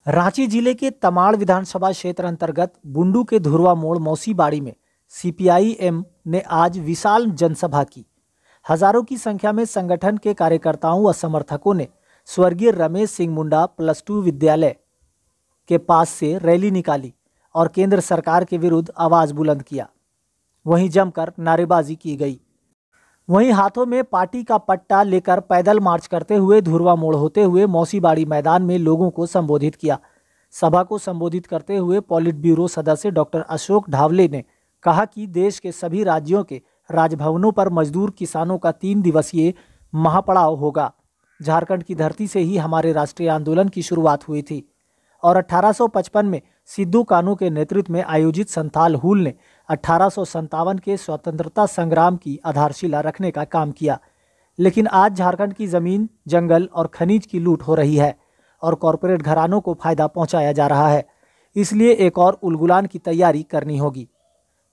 रांची जिले के तमाड़ विधानसभा क्षेत्र अंतर्गत बुंडू के धुरवा मोड़ मौसी बाड़ी में सीपीआई-एम ने आज विशाल जनसभा की। हजारों की संख्या में संगठन के कार्यकर्ताओं व समर्थकों ने स्वर्गीय रमेश सिंह मुंडा +2 विद्यालय के पास से रैली निकाली और केंद्र सरकार के विरुद्ध आवाज बुलंद किया। वहीं जमकर नारेबाजी की गई। वहीं हाथों में पार्टी का पट्टा लेकर पैदल मार्च करते हुए धुरवा मोड़ होते हुए मौसी बाड़ी मैदान में लोगों को संबोधित किया। सभा को संबोधित करते हुए पॉलिट ब्यूरो सदस्य डॉक्टर अशोक ढावले ने कहा कि देश के सभी राज्यों के राजभवनों पर मजदूर किसानों का 3 दिवसीय महापड़ाव होगा। झारखंड की धरती से ही हमारे राष्ट्रीय आंदोलन की शुरुआत हुई थी और 1855 में सिद्धू कान्हू के नेतृत्व में आयोजित संथाल हुल ने 1857 के स्वतंत्रता संग्राम की आधारशिला रखने का काम किया। लेकिन आज झारखंड की जमीन, जंगल और खनिज की लूट हो रही है और कॉरपोरेट घरानों को फायदा पहुंचाया जा रहा है। इसलिए एक और उलगुलान की तैयारी करनी होगी।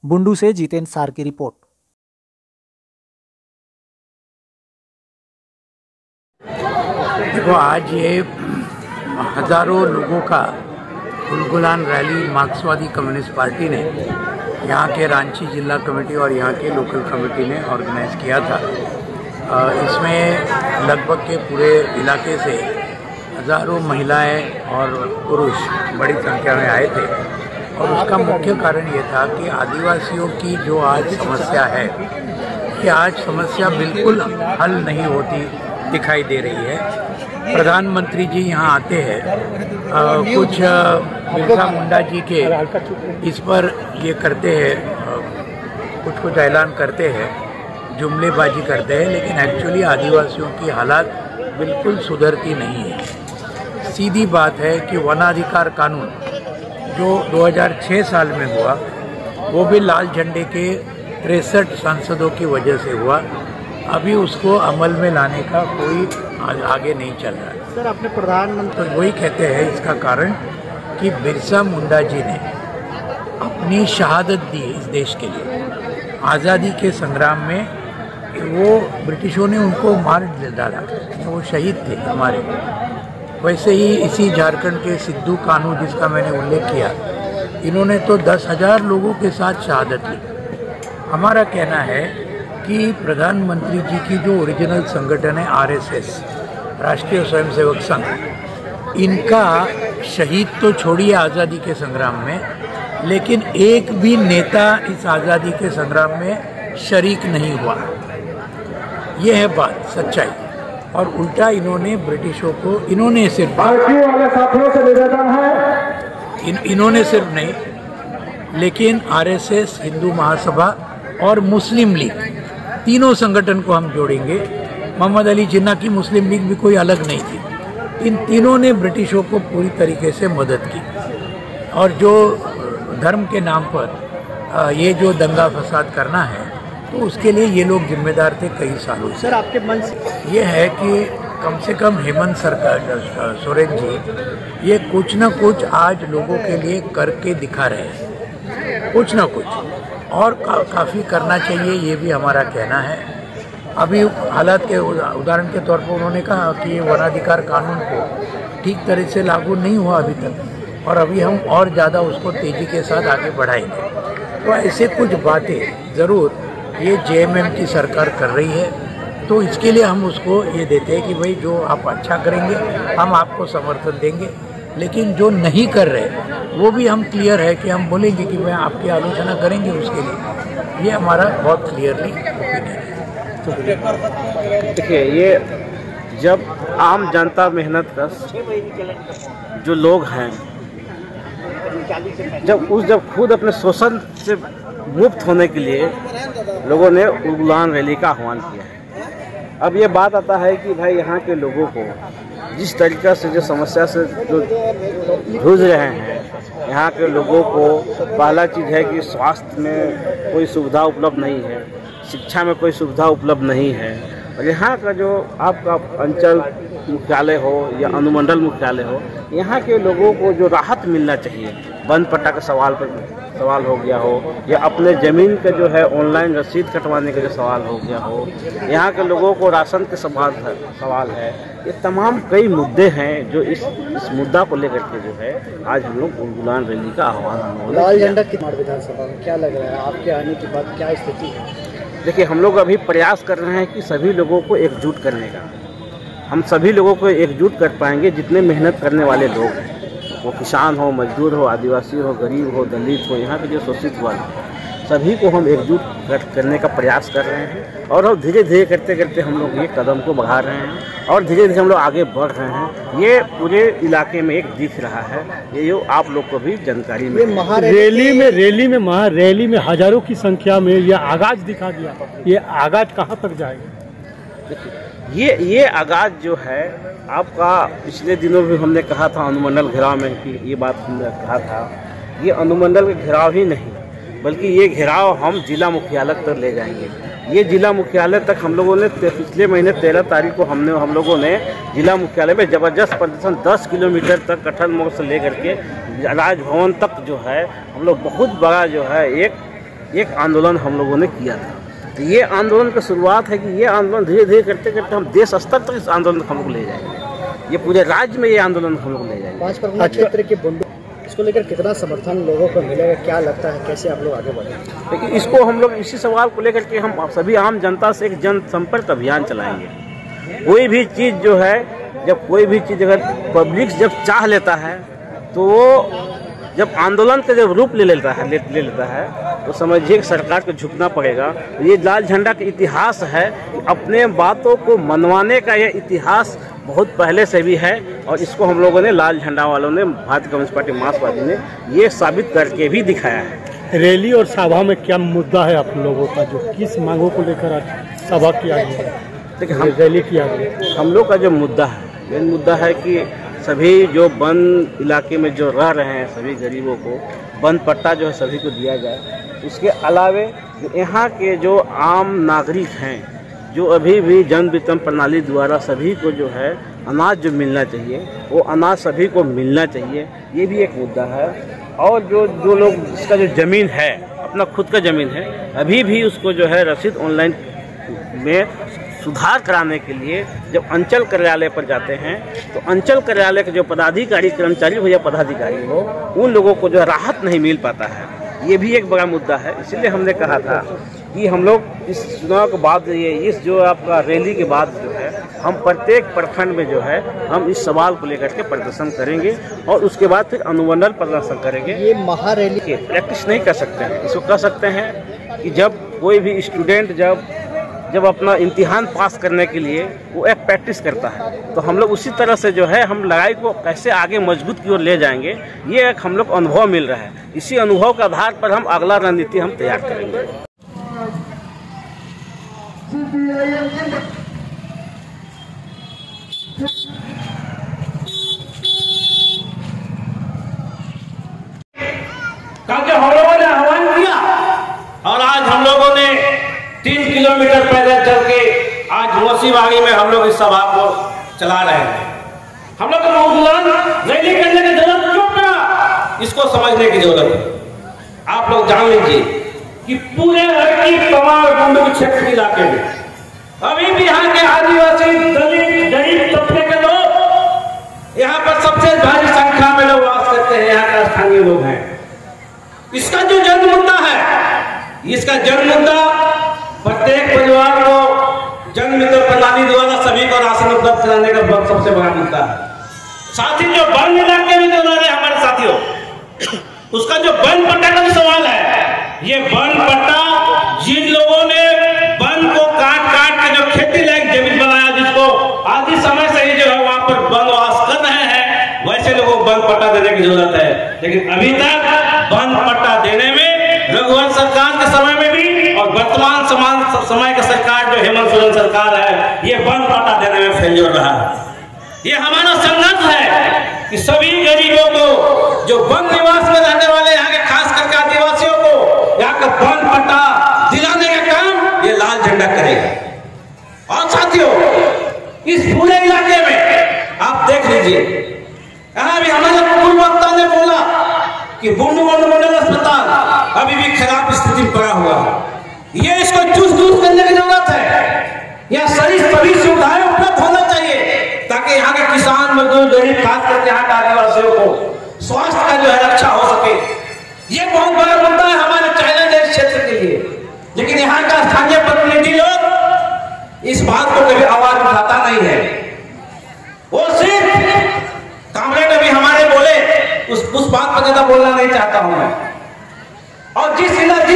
बुंडू से जितेंद्र सार की रिपोर्ट। देखो, आज ये हजारों लोगों का उलगुलान रैली मार्क्सवादी कम्युनिस्ट पार्टी ने यहाँ के रांची जिला कमेटी और यहाँ के लोकल कमेटी ने ऑर्गेनाइज किया था। इसमें लगभग के पूरे इलाके से हजारों महिलाएं और पुरुष बड़ी संख्या में आए थे और उसका मुख्य कारण ये था कि आदिवासियों की जो आज समस्या है कि आज समस्या बिल्कुल हल नहीं होती दिखाई दे रही है। प्रधानमंत्री जी यहाँ आते हैं, कुछ बिरसा मुंडा जी के इस पर ये करते हैं, कुछ ऐलान करते हैं, जुमलेबाजी करते हैं, लेकिन एक्चुअली आदिवासियों की हालात बिल्कुल सुधरती नहीं है। सीधी बात है कि वनाधिकार कानून जो 2006 साल में हुआ वो भी लाल झंडे के 63 सांसदों की वजह से हुआ। अभी उसको अमल में लाने का कोई आगे नहीं चल रहा है। सर, अपने प्रधानमंत्री तो वही कहते हैं इसका कारण कि बिरसा मुंडा जी ने अपनी शहादत दी इस देश के लिए। आज़ादी के संग्राम में वो ब्रिटिशों ने उनको मार डाला, तो वो शहीद थे हमारे। वैसे ही इसी झारखंड के सिद्धू कान्हू जिसका मैंने उल्लेख किया, इन्होंने तो 10,000 लोगों के साथ शहादत ली। हमारा कहना है कि प्रधानमंत्री जी की जो ओरिजिनल संगठन है RSS, राष्ट्रीय स्वयंसेवक संघ, इनका शहीद तो छोड़िए आज़ादी के संग्राम में, लेकिन एक भी नेता इस आज़ादी के संग्राम में शरीक नहीं हुआ। यह है बात, सच्चाई। और उल्टा इन्होंने ब्रिटिशों को, इन्होंने सिर्फ वाले साथियों से निवेदन है, इन्होंने सिर्फ नहीं, लेकिन RSS, हिंदू महासभा और मुस्लिम लीग, तीनों संगठन को हम जोड़ेंगे। मोहम्मद अली जिन्ना की मुस्लिम लीग भी कोई अलग नहीं थी। इन तीनों ने ब्रिटिशों को पूरी तरीके से मदद की और जो धर्म के नाम पर ये जो दंगा फसाद करना है, तो उसके लिए ये लोग जिम्मेदार थे कई सालों से। सर, आपके मन से ये है कि कम से कम हेमंत सोरेन जी ये कुछ ना कुछ आज लोगों के लिए करके दिखा रहे हैं, कुछ ना कुछ, और काफ़ी करना चाहिए, ये भी हमारा कहना है। अभी हालात के उदाहरण के तौर पर उन्होंने कहा कि ये वनाधिकार कानून को ठीक तरह से लागू नहीं हुआ अभी तक, और अभी हम और ज़्यादा उसको तेज़ी के साथ आगे बढ़ाएंगे। तो ऐसे कुछ बातें ज़रूर ये JMM की सरकार कर रही है, तो इसके लिए हम उसको ये देते हैं कि भाई जो आप अच्छा करेंगे हम आपको समर्थन देंगे, लेकिन जो नहीं कर रहे वो भी हम क्लियर है कि हम बोलेंगे कि मैं आपकी आलोचना करेंगे उसके लिए। ये हमारा बहुत क्लियरली ओपिनियन है। देखिए, ये जब आम जनता मेहनत कश जो लोग हैं, जब खुद अपने शोषण से मुक्त होने के लिए लोगों ने उलगुलान रैली का आह्वान किया है। अब ये बात आता है कि भाई यहाँ के लोगों को जिस तरीक़ा से जो समस्या से जो जूझ रहे हैं, यहाँ के लोगों को पहला चीज़ है कि स्वास्थ्य में कोई सुविधा उपलब्ध नहीं है, शिक्षा में कोई सुविधा उपलब्ध नहीं है, और यहाँ का जो आपका अंचल मुख्यालय हो या अनुमंडल मुख्यालय हो, यहाँ के लोगों को जो राहत मिलना चाहिए बंद पट्टा का सवाल हो गया हो, या अपने ज़मीन का जो है ऑनलाइन रसीद कटवाने का जो सवाल हो गया हो, यहाँ के लोगों को राशन के सवाल है। ये तमाम कई मुद्दे हैं जो इस मुद्दा को लेकर के जो है आज हम लोग उलगुलान रैली का आह्वान हम लोगों ने लाल झंडा कितना विधानसभा में क्या लग रहा है आपके आने के बाद क्या स्थिति है? देखिए, हम लोग अभी प्रयास कर रहे हैं कि सभी लोगों को एकजुट करने का। हम सभी लोगों को एकजुट कर पाएंगे जितने मेहनत करने वाले लोग हैं, वो किसान हो, मजदूर हो, आदिवासी हो, गरीब हो, दलित हो, यहाँ के जो शोषित वर्ग हैं, सभी को हम एकजुट करने का प्रयास कर रहे हैं। और हम धीरे धीरे करते करते हम लोग ये कदम को बढ़ा रहे हैं और धीरे धीरे हम लोग आगे बढ़ रहे हैं। ये पूरे इलाके में एक दिख रहा है, ये जो आप लोग को भी जानकारी में रैली में हजारों की संख्या में ये आगाज दिखा दिया। ये आगाज कहाँ तक जाएगा? ये आगाज जो है आपका पिछले दिनों भी हमने कहा था अनुमंडल घेराव में कि ये बात हमने कहा था, ये अनुमंडल का घेराव ही नहीं बल्कि ये घेराव हम जिला मुख्यालय तक ले जाएंगे। ये जिला मुख्यालय तक हम लोगों ने पिछले महीने 13 तारीख को हम लोगों ने जिला मुख्यालय में ज़बरदस्त प्रदर्शन 10 किलोमीटर तक कटहल मोड़ से लेकर के राजभवन तक जो है हम लोग बहुत बड़ा जो है एक आंदोलन हम लोगों ने किया था। तो ये आंदोलन की शुरुआत है कि ये आंदोलन धीरे धीरे करते करते हम देश स्तर तक इस आंदोलन को हम लोग ले जाएंगे। ये पूरे राज्य में ये आंदोलन हम लोग ले जाएंगे। 5 परगना क्षेत्र के बुंडू इसको लेकर कितना समर्थन लोगों को मिलेगा, क्या लगता है, कैसे आप लोग आगे बढ़ेंगे? लेकिन इसको हम लोग इसी सवाल को लेकर के हम सभी आम जनता से एक जनसंपर्क अभियान चलाएंगे। कोई भी चीज़ जो है, जब कोई भी चीज़ अगर पब्लिक जब चाह लेता है तो वो जब आंदोलन का जब रूप ले लेता है तो समझिए कि सरकार को झुकना पड़ेगा। ये लाल झंडा का इतिहास है, अपने बातों को मनवाने का ये इतिहास बहुत पहले से भी है और इसको हम लोगों ने लाल झंडा वालों ने, भारतीय कम्युनिस्ट पार्टी मार्क्सवादी ने ये साबित करके भी दिखाया है। रैली और सभा में क्या मुद्दा है आप लोगों का, जो किस मांगों को लेकर आज सभा किया गया? देखिए, हम रैली किया गया, हम लोग का जो मुद्दा है, मेन मुद्दा है कि सभी जो वन इलाके में जो रह रहे हैं सभी गरीबों को वन पट्टा जो है सभी को दिया जाए। उसके अलावे यहाँ के जो आम नागरिक हैं, जो अभी भी जन वितरण प्रणाली द्वारा सभी को जो है अनाज जो मिलना चाहिए वो अनाज सभी को मिलना चाहिए, ये भी एक मुद्दा है। और जो लोग जिसका जो ज़मीन है, अपना खुद का ज़मीन है, अभी भी उसको जो है रसीद ऑनलाइन में सुधार कराने के लिए जब अंचल कार्यालय पर जाते हैं तो अंचल कार्यालय के जो पदाधिकारी, कर्मचारी हो या पदाधिकारी हो, उन लोगों को जो राहत नहीं मिल पाता है। ये भी एक बड़ा मुद्दा है। इसीलिए हमने कहा था कि हम लोग इस चुनाव के बाद इस जो आपका रैली के बाद जो है हम प्रत्येक प्रखंड में जो है हम इस सवाल को लेकर के प्रदर्शन करेंगे और उसके बाद फिर अनुमंडल प्रदर्शन करेंगे। ये महारैली के प्रैक्टिस नहीं कर सकते हैं, इसको कह सकते हैं कि जब कोई भी स्टूडेंट जब अपना इम्तिहान पास करने के लिए वो एक प्रैक्टिस करता है, तो हम लोग उसी तरह से जो है हम लड़ाई को कैसे आगे मजबूत की ओर ले जाएंगे, ये एक हम लोग अनुभव मिल रहा है। इसी अनुभव के आधार पर हम अगला रणनीति हम तैयार करेंगे। क्योंकि हम लोगों ने आह्वान किया और आज हम लोगों ने 3 किलोमीटर पैदल चल के आज मोसीबागी में हम लोग इस सभा को चला रहे हैं। हम लोग को उलगुलान रैली करने की जरूरत क्यों पड़ा, इसको समझने की जरूरत है। आप लोग जान लीजिए कि पूरे तमाम बुंडू क्षेत्र के इलाके में अभी भी यहाँ के आदिवासी, दलित, गरीब तबके के लोग यहाँ पर सबसे भारी संख्या में लोग वास करते हैं, यहाँ का स्थानीय लोग हैं। इसका जो जन्म मुद्दा है, इसका जन्म मुद्दा प्रत्येक परिवार को जन वितरण प्रणाली द्वारा सभी को राशन उपलब्ध कराने का सबसे बड़ा मुद्दा है। साथ ही जो वन इलाके में जो रह रहे हमारे साथियों, उसका जो वन पट्टा का सवाल है, ये वन पट्टा जिन लोगों ने वन को काट के जो खेती लायक जमीन बनाया, जिसको आदि समय से ही जो है वहां पर वनवास कर रहे हैं, वैसे लोगों को वन पट्टा देने की जरूरत है। लेकिन अभी तक वन पट्टा देने में रघुवंश सरकार के समय में भी और वर्तमान समय का सरकार जो हेमंत सोरेन सरकार है, ये वन पट्टा देने में फेल्योर रहा है। ये हमारा संघर्ष है कि सभी गरीबों को, जो वन निवास में रहने वाले यहाँ के खास करके आदिवासियों को यहाँ का वन पट्टा दिलाने का काम ये लाल झंडा करेगा। और साथियों, इस पूरे इलाके में आप देख लीजिए, यहाँ भी हमारे पूर्व वक्ता ने बोला कि बुंडू मंडल अस्पताल अभी भी खराब स्थिति में पड़ा हुआ है। ये इसको चुस्त दूर करने की जरूरत है। यहाँ सभी सुविधाएं उपलब्ध होना चाहिए ताकि यहाँ के किसान मजदूर गरीब खास करके यहाँ के आदिवासियों को स्वास्थ्य का जो है रक्षा हो सके। ये बहुत बड़ा मुद्दा है हमारे चैलेंज है इस क्षेत्र के लिए, लेकिन यहाँ का स्थानीय प्रतिनिधि लोग इस बात को कभी आवाज उठाता नहीं है। वो सिर्फ कामरेड अभी हमारे बोले उस बात पर ज्यादा बोलना नहीं चाहता हूं मैं। और जिस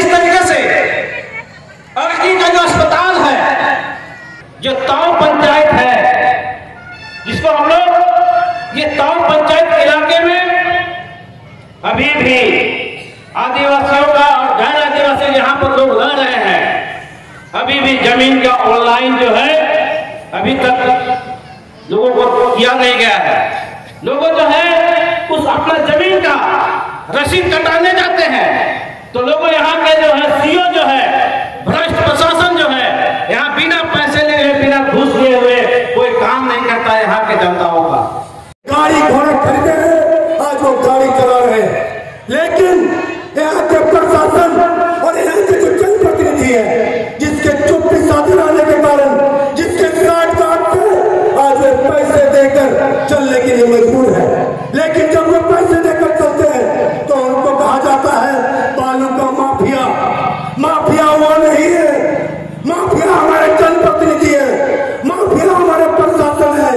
तरीके से अगस्ती का जो अस्पताल है, जो ताऊ पंचायत है, जिसको हम लोग ये ताऊ पंचायत इलाके में अभी भी आदिवासियों का और गैर आदिवासी यहाँ पर लोग रह रहे हैं, अभी भी जमीन का ऑनलाइन जो है अभी तक लोगों को किया नहीं गया है। लोगों जो है उस अपना जमीन का रसीद कटाने जाते हैं तो लोगों यहाँ के जो है सीओ जो है भ्रष्ट प्रशासन जो है यहाँ बिना पैसे लिए हुए बिना घूस लिए हुए कोई काम नहीं करता है यहाँ के जनताओं का। गाड़ी घोड़े खरीदे हैं, आज वो गाड़ी चला रहे हैं, लेकिन यहाँ के प्रशासन और यहाँ के जो जनप्रतिनिधि है जिसके चुप्पी साधे रहने के कारण, जिसके काट से आज वे पैसे देकर चलने के लिए मजबूर है। लेकिन जब वो पैसे देकर चलते हैं तो उनको कहा जाता है बालू का माफिया। माफिया वो नहीं है, माफिया हमारे जनप्रतिनिधि है, माफिया हमारे प्रशासन है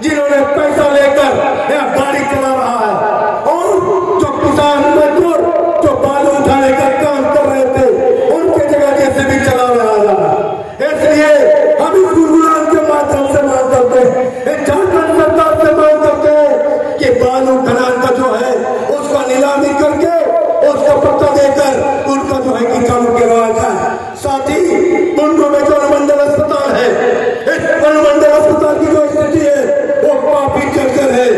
जिन्होंने पैसा लेकर यह गाड़ी चला रहा है। और जो किसान मजदूर जो बालू उठाने का काम कर रहे थे उनके जगह जैसे भी चला रहा है। इसलिए हम इस गुरुकुलाम के माध्यम से मांग करते हैं, झारखंड सरकार से मांग करते हैं कि बालू खदान का जो है उसका नीलामी करके उसका पट्टा देकर उनका जो है कि चालू करवाया जाए। साथ ही बुंडू में जो अनुमंडल अस्पताल है, इस अनुमंडल अस्पताल की जो स्थिति है वो काफी जर्जर है।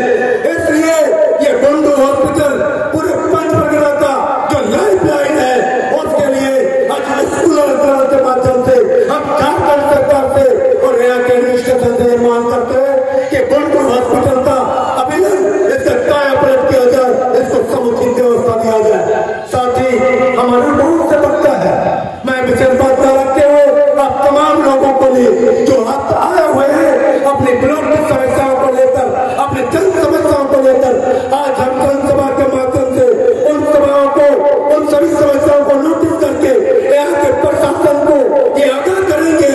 इसलिए ये बुंडू हॉस्पिटल पूरे पंचमढ़ी का जो लाइफ लाइन है उसके लिए आज स्कूल के माध्यम से हम झारखंड सरकार से और यहाँ के एडमिनिस्ट्रेशन से मांग करते हैं कि बुंडू हॉस्पिटल का अभियान इसका कायापलट किया जाए, इसको समुचित व्यवस्था दिया जाए। साथ ही हमारे बहुत से लगता है, मैं विशेष बात न रखते हुए आप तमाम लोगों को लिए जो हाथ आए हुए हैं अपनी ब्लॉक की समस्याओं को लेकर, अपनी जन समस्याओं को लेकर, आज हम जनसभा के माध्यम से उन सभाओं को, उन सभी समस्याओं को नोटिस करके यहाँ के प्रशासन को ये आगाह करेंगे।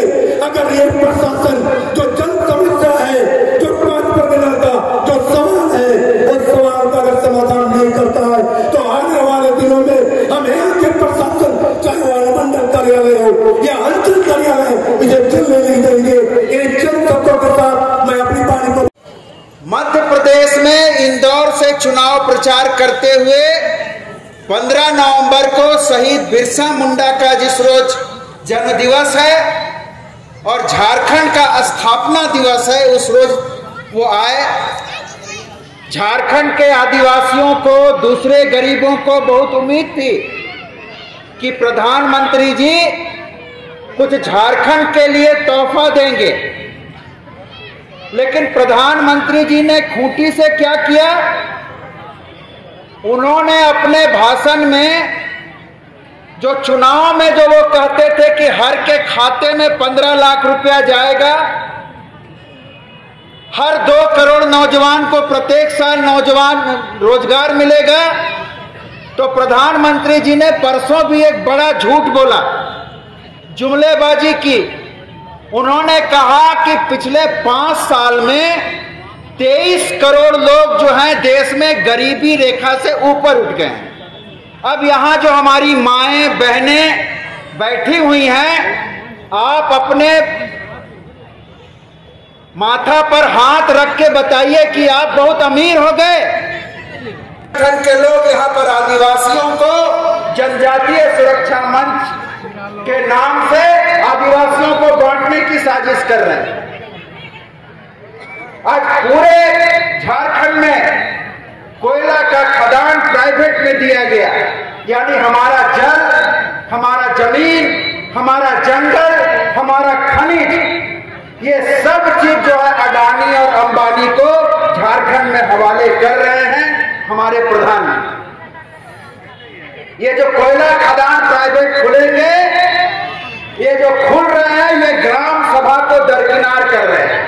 अगर ये प्रशासन जो जन समस्या है, जो 5 परगना का जो सवाल है, उस सवाल का अगर समाधान नहीं करता है तो आने वाले दिनों में हम यहाँ के प्रशासन, चाहे वो अनुमंडल कार्यालय हो या अंचल कार्यालय, इसे चलने नहीं देंगे। इन जन शब्दों के साथ मैं अपनी वाणी को मध्य प्रदेश में इंदौर से चुनाव प्रचार करते हुए 15 नवंबर को शहीद बिरसा मुंडा का जिस रोज जन्म दिवस है और झारखंड का स्थापना दिवस है, उस रोज वो आए। झारखंड के आदिवासियों को, दूसरे गरीबों को बहुत उम्मीद थी कि प्रधानमंत्री जी कुछ झारखंड के लिए तोहफा देंगे, लेकिन प्रधानमंत्री जी ने खूंटी से क्या किया, उन्होंने अपने भाषण में जो चुनाव में जो वो कहते थे कि हर के खाते में 15 लाख रुपया जाएगा, हर 2 करोड़ नौजवान को प्रत्येक साल नौजवान रोजगार मिलेगा, तो प्रधानमंत्री जी ने परसों भी एक बड़ा झूठ बोला, जुमलेबाजी की। उन्होंने कहा कि पिछले 5 साल में 23 करोड़ लोग जो हैं देश में गरीबी रेखा से ऊपर उठ गए हैं। अब यहाँ जो हमारी माएं बहनें बैठी हुई हैं, आप अपने माथा पर हाथ रख के बताइए कि आप बहुत अमीर हो गए। झारखंड के लोग यहाँ पर आदिवासियों को जनजातीय सुरक्षा मंच के नाम से आदिवासियों को बांटने की साजिश कर रहे हैं। आज पूरे झारखंड में कोयला का खदान प्राइवेट में दिया गया, यानी हमारा जल, हमारा जमीन, हमारा जंगल, हमारा खनिज, ये सब चीज जो है अडानी और अंबानी को झारखंड में हवाले कर रहे हैं हमारे प्रधानमंत्री। ये जो कोयला खदान प्राइवेट खुलेंगे, ये जो खुल रहे हैं, ये ग्राम सभा को दरकिनार कर रहे हैं।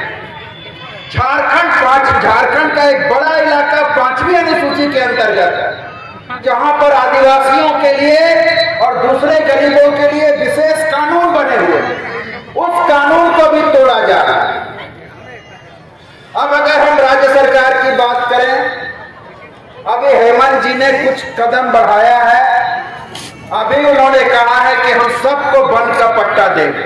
झारखंड का एक बड़ा इलाका 5वीं अनुसूची के अंतर्गत, जहां पर आदिवासियों के लिए और दूसरे गरीबों के लिए विशेष कानून बने हुए, उस कानून को भी तोड़ा जा रहा है। अब अगर हम राज्य सरकार की बात करें, अभी हेमंत जी ने कुछ कदम बढ़ाया है। अभी उन्होंने कहा है कि हम सबको वन का पट्टा देंगे।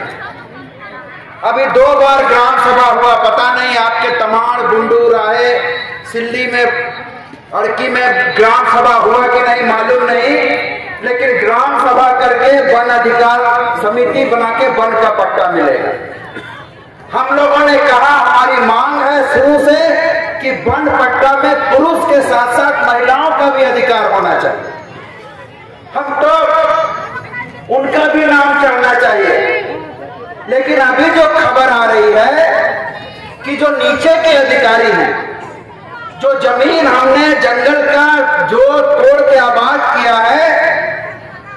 अभी 2 बार ग्राम सभा हुआ, पता नहीं आपके तमाड़, बुंडू, राहे, सिल्ली में, अड़की में ग्राम सभा हुआ कि नहीं मालूम नहीं, लेकिन ग्राम सभा करके वन अधिकार समिति बना के वन का पट्टा मिलेगा। हम लोगों ने कहा, हमारी मांग है शुरू से कि वन पट्टा में पुरुष के साथ साथ महिलाओं का भी अधिकार होना चाहिए। हम तो उनका भी नाम चढ़ना चाहिए। लेकिन अभी जो खबर आ रही है कि जो नीचे के अधिकारी हैं, जो जमीन हमने जंगल का जो तोड़ के आबाद किया है,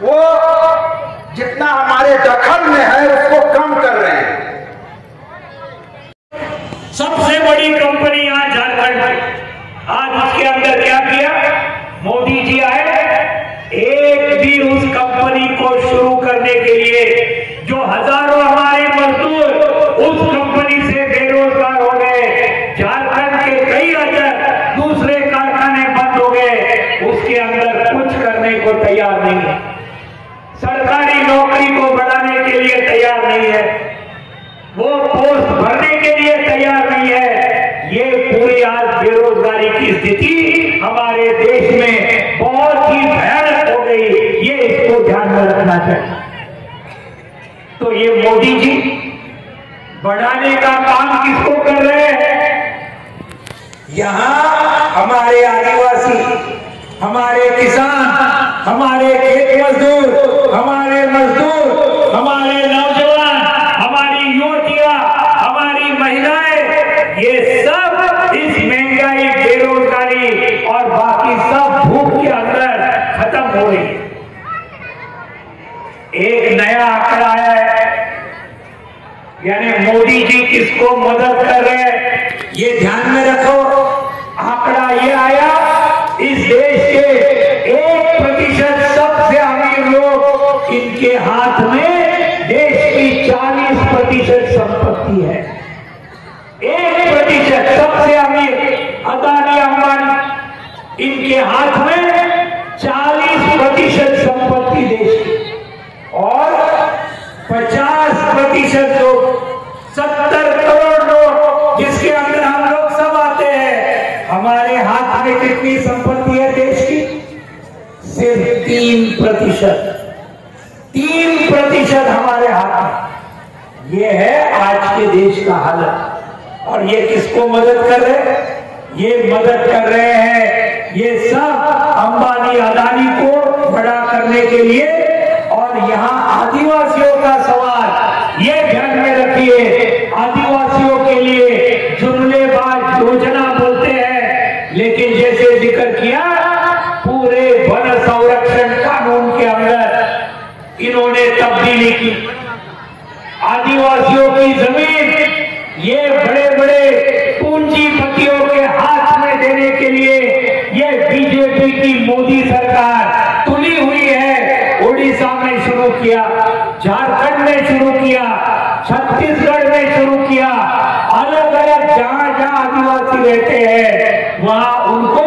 वो जितना हमारे दखल में है उसको कम कर रहे हैं। सबसे बड़ी कंपनी आज झारखंड में, आज उसके अंदर क्या किया, मोदी जी आए, एक भी उस कंपनी को शुरू करने के लिए जो हजारों हमारे मजदूर उस कंपनी से बेरोजगार हो गए, झारखंड के कई हजार दूसरे कारखाने बंद हो गए, उसके अंदर कुछ करने को तैयार नहीं है। सरकारी नौकरी को बढ़ाने के लिए तैयार नहीं है, वो पोस्ट भरने के लिए तैयार नहीं है। ये पूरी आज बेरोजगारी की स्थिति हमारे देश में बहुत ही भयानक हो गई, ये इसको ध्यान में रखना चाहिए। तो ये मोदी जी बढ़ाने का काम किसको कर रहे हैं? यहां हमारे आदिवासी, हमारे किसान, हमारे खेत मजदूर, हमारे मजदूर, हमारे नौजवान, हमारी युवतियां, हमारी महिलाएं, ये सब इस महंगाई, बेरोजगारी और बाकी सब भूख के अंदर खत्म हो रही। एक नया आंकड़ा है, यानी मोदी जी किसको मदद कर रहे हैं ये ध्यान में रखो। आंकड़ा ये आया, इस देश के 1% सबसे अमीर लोग, इनके हाथ में देश की 40% संपत्ति है। 1% सबसे अमीर अदानी, अंबानी, इनके हाथ में 40% संपत्ति देश की, और 50% लोग, 70 करोड़ लोग जिसके अंदर हम लोग सब आते हैं, हमारे हाथ में कितनी संपत्ति है देश की? सिर्फ 3%। 3% हमारे हाथ में। ये है आज के देश का हालत। और ये किसको मदद कर रहे हैं? ये मदद कर रहे हैं, ये सब अंबानी, अदानी को बड़ा करने के लिए। और यहाँ आदिवासियों का सवाल ये ध्यान में रखिए, आदिवासियों के लिए जुमलेबाज योजना बोलते हैं, लेकिन जैसे जिक्र किया, पूरे वन संरक्षण कानून के अंदर इन्होंने तब्दीली की। आदिवासियों की जमीन ये बड़े बड़े पूंजीपतियों के हाथ में देने के लिए ये बीजेपी की मोदी सरकार तुली हुई है। उड़ीसा में शुरू किया, झारखंड में शुरू किया, छत्तीसगढ़ में शुरू किया, अलग अलग जहां जहां आदिवासी रहते हैं वहां उनको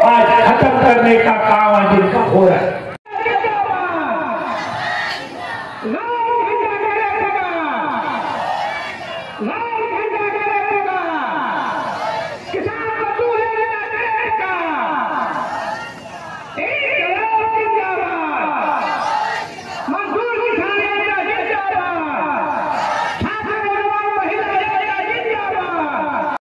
आज खत्म करने का काम आज इनका हो रहा है।